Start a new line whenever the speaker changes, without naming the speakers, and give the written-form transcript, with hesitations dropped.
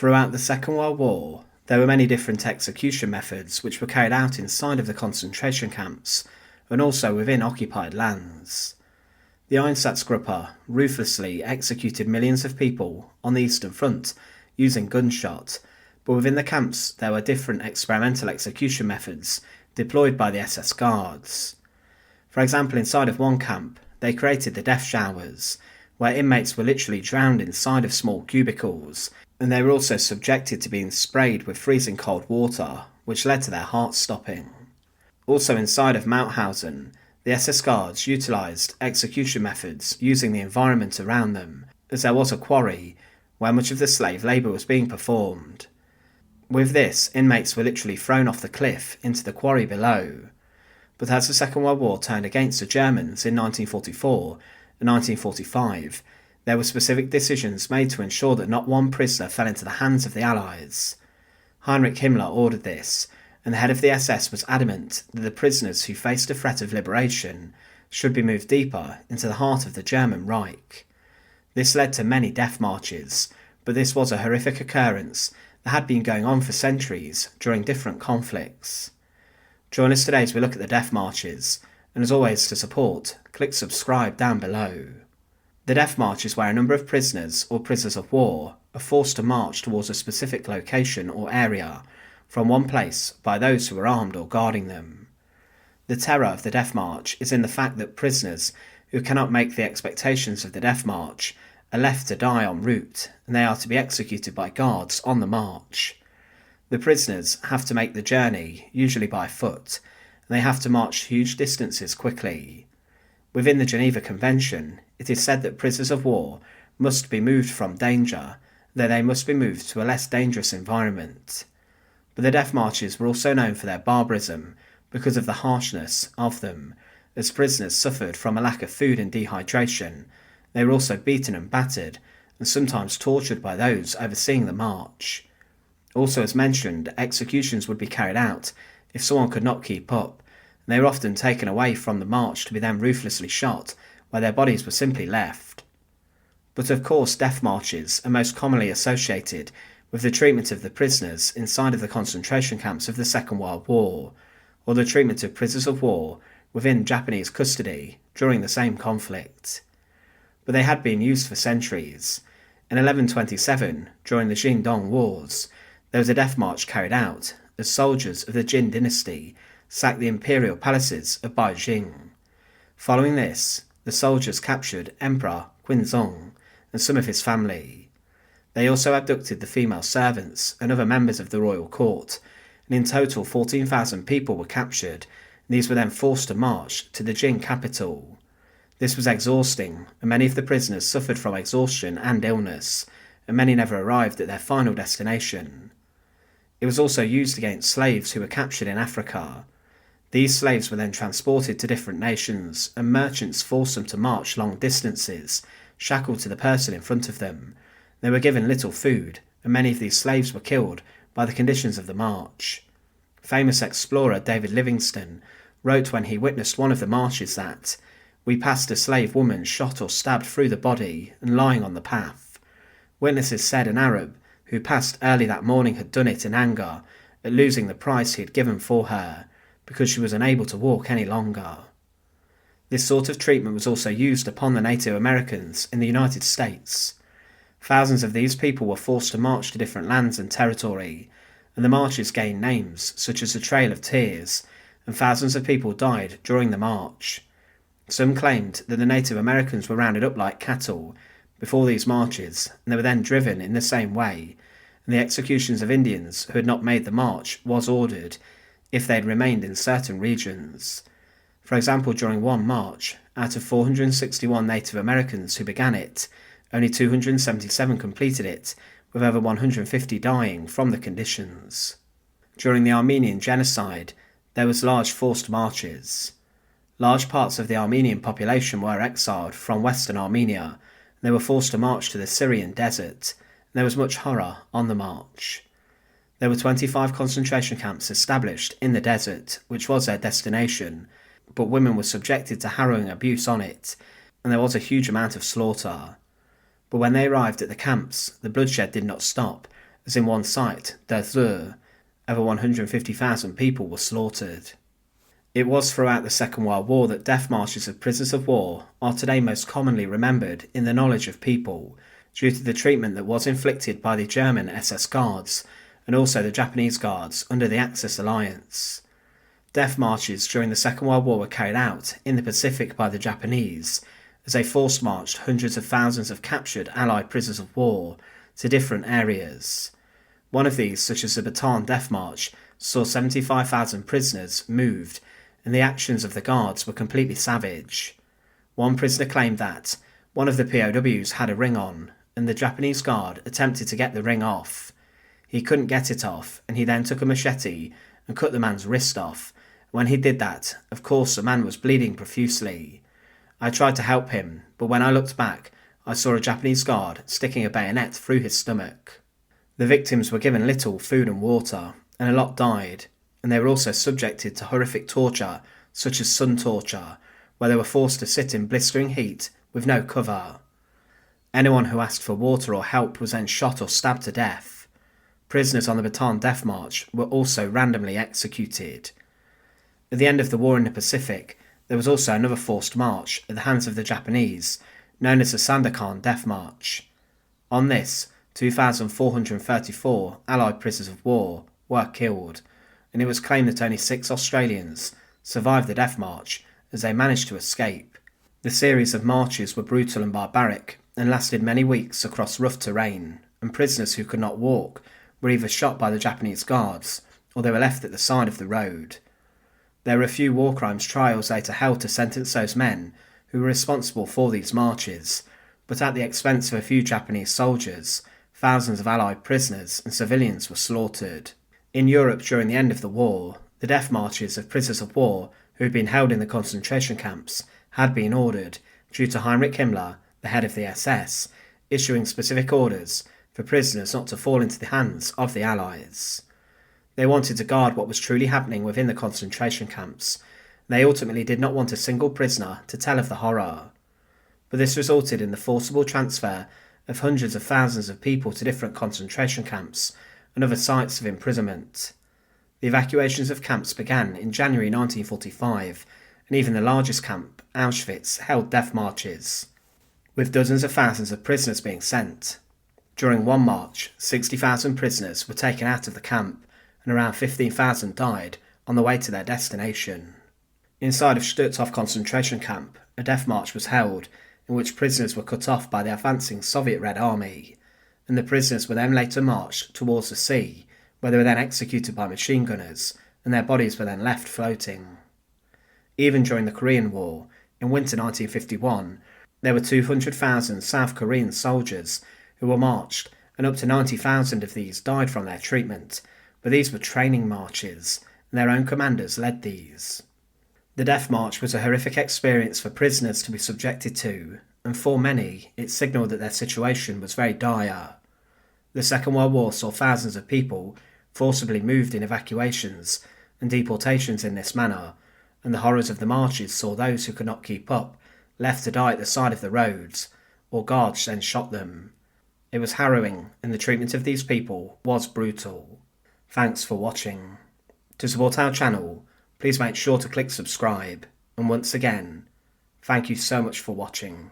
Throughout the Second World War, there were many different execution methods which were carried out inside of the concentration camps and also within occupied lands. The Einsatzgruppe ruthlessly executed millions of people on the Eastern Front using gunshot, but within the camps there were different experimental execution methods deployed by the SS Guards. For example, inside of one camp, they created the death showers, where inmates were literally drowned inside of small cubicles, and they were also subjected to being sprayed with freezing cold water, which led to their hearts stopping. Also inside of Mauthausen, the SS Guards utilised execution methods using the environment around them, as there was a quarry where much of the slave labour was being performed. With this, inmates were literally thrown off the cliff into the quarry below. But as the Second World War turned against the Germans in 1944 and 1945, there were specific decisions made to ensure that not one prisoner fell into the hands of the Allies. Heinrich Himmler ordered this, and the head of the SS was adamant that the prisoners who faced a threat of liberation should be moved deeper into the heart of the German Reich. This led to many death marches, but this was a horrific occurrence that had been going on for centuries during different conflicts. Join us today as we look at the death marches, and as always, to support, click subscribe down below. The death march is where a number of prisoners or prisoners of war are forced to march towards a specific location or area from one place by those who are armed or guarding them. The terror of the death march is in the fact that prisoners who cannot make the expectations of the death march are left to die en route, and they are to be executed by guards on the march. The prisoners have to make the journey, usually by foot, and they have to march huge distances quickly. Within the Geneva Convention, it is said that prisoners of war must be moved from danger, though they must be moved to a less dangerous environment. But the death marches were also known for their barbarism because of the harshness of them, as prisoners suffered from a lack of food and dehydration. They were also beaten and battered, and sometimes tortured by those overseeing the march. Also, as mentioned, executions would be carried out if someone could not keep up, and they were often taken away from the march to be then ruthlessly shot, where their bodies were simply left. But of course, death marches are most commonly associated with the treatment of the prisoners inside of the concentration camps of the Second World War, or the treatment of prisoners of war within Japanese custody during the same conflict. But they had been used for centuries. In 1127, during the Jin-Dong Wars, there was a death march carried out as soldiers of the Jin dynasty sacked the imperial palaces of Beijing. Following this, the soldiers captured Emperor Quinzong and some of his family. They also abducted the female servants and other members of the royal court, and in total 14,000 people were captured, and these were then forced to march to the Jin capital. This was exhausting, and many of the prisoners suffered from exhaustion and illness, and many never arrived at their final destination. It was also used against slaves who were captured in Africa. These slaves were then transported to different nations, and merchants forced them to march long distances, shackled to the person in front of them. They were given little food, and many of these slaves were killed by the conditions of the march. Famous explorer David Livingstone wrote when he witnessed one of the marches that, "We passed a slave woman shot or stabbed through the body and lying on the path. Witnesses said an Arab who passed early that morning had done it in anger at losing the price he had given for her, because she was unable to walk any longer." This sort of treatment was also used upon the Native Americans in the United States. Thousands of these people were forced to march to different lands and territory, and the marches gained names such as the Trail of Tears, and thousands of people died during the march. Some claimed that the Native Americans were rounded up like cattle before these marches, and they were then driven in the same way, and the executions of Indians who had not made the march was ordered if they had remained in certain regions. For example, during one march, out of 461 Native Americans who began it, only 277 completed it, with over 150 dying from the conditions. During the Armenian genocide, there was large forced marches. Large parts of the Armenian population were exiled from Western Armenia, and they were forced to march to the Syrian desert, and there was much horror on the march. There were 25 concentration camps established in the desert, which was their destination, but women were subjected to harrowing abuse on it, and there was a huge amount of slaughter. But when they arrived at the camps, the bloodshed did not stop, as in one site, Dazur, over 150,000 people were slaughtered. It was throughout the Second World War that death marches of prisoners of war are today most commonly remembered in the knowledge of people due to the treatment that was inflicted by the German SS guards and also the Japanese guards under the Axis alliance. Death marches during the Second World War were carried out in the Pacific by the Japanese as they force marched hundreds of thousands of captured Allied prisoners of war to different areas. One of these, such as the Bataan Death March, saw 75,000 prisoners moved, and the actions of the guards were completely savage. One prisoner claimed that one of the POWs had a ring on, and the Japanese guard attempted to get the ring off. He couldn't get it off, and he then took a machete and cut the man's wrist off. When he did that, of course the man was bleeding profusely. I tried to help him, but when I looked back, I saw a Japanese guard sticking a bayonet through his stomach. The victims were given little food and water, and a lot died, and they were also subjected to horrific torture, such as sun torture, where they were forced to sit in blistering heat with no cover. Anyone who asked for water or help was then shot or stabbed to death. Prisoners on the Bataan Death March were also randomly executed. At the end of the war in the Pacific, there was also another forced march at the hands of the Japanese, known as the Sandakan Death March. On this, 2,434 Allied prisoners of war were killed, and it was claimed that only 6 Australians survived the death march as they managed to escape. The series of marches were brutal and barbaric and lasted many weeks across rough terrain, and prisoners who could not walk were either shot by the Japanese guards or they were left at the side of the road. There were a few war crimes trials later held to sentence those men who were responsible for these marches, but at the expense of a few Japanese soldiers, thousands of Allied prisoners and civilians were slaughtered. In Europe during the end of the war, the death marches of prisoners of war who had been held in the concentration camps had been ordered due to Heinrich Himmler, the head of the SS, issuing specific orders for prisoners not to fall into the hands of the Allies. They wanted to guard what was truly happening within the concentration camps. They ultimately did not want a single prisoner to tell of the horror. But this resulted in the forcible transfer of hundreds of thousands of people to different concentration camps and other sites of imprisonment. The evacuations of camps began in January 1945, and even the largest camp, Auschwitz, held death marches, with dozens of thousands of prisoners being sent. During one march, 60,000 prisoners were taken out of the camp, and around 15,000 died on the way to their destination. Inside of Stutthof concentration camp, a death march was held in which prisoners were cut off by the advancing Soviet Red Army, and the prisoners were then later marched towards the sea, where they were then executed by machine gunners, and their bodies were then left floating. Even during the Korean War, in winter 1951, there were 200,000 South Korean soldiers who were marched, and up to 90,000 of these died from their treatment, but these were training marches, and their own commanders led these. The death march was a horrific experience for prisoners to be subjected to, and for many, it signalled that their situation was very dire. The Second World War saw thousands of people forcibly moved in evacuations and deportations in this manner, and the horrors of the marches saw those who could not keep up left to die at the side of the roads, or guards then shot them. It was harrowing, and the treatment of these people was brutal. Thanks for watching. To support our channel, please make sure to click subscribe, and once again, thank you so much for watching.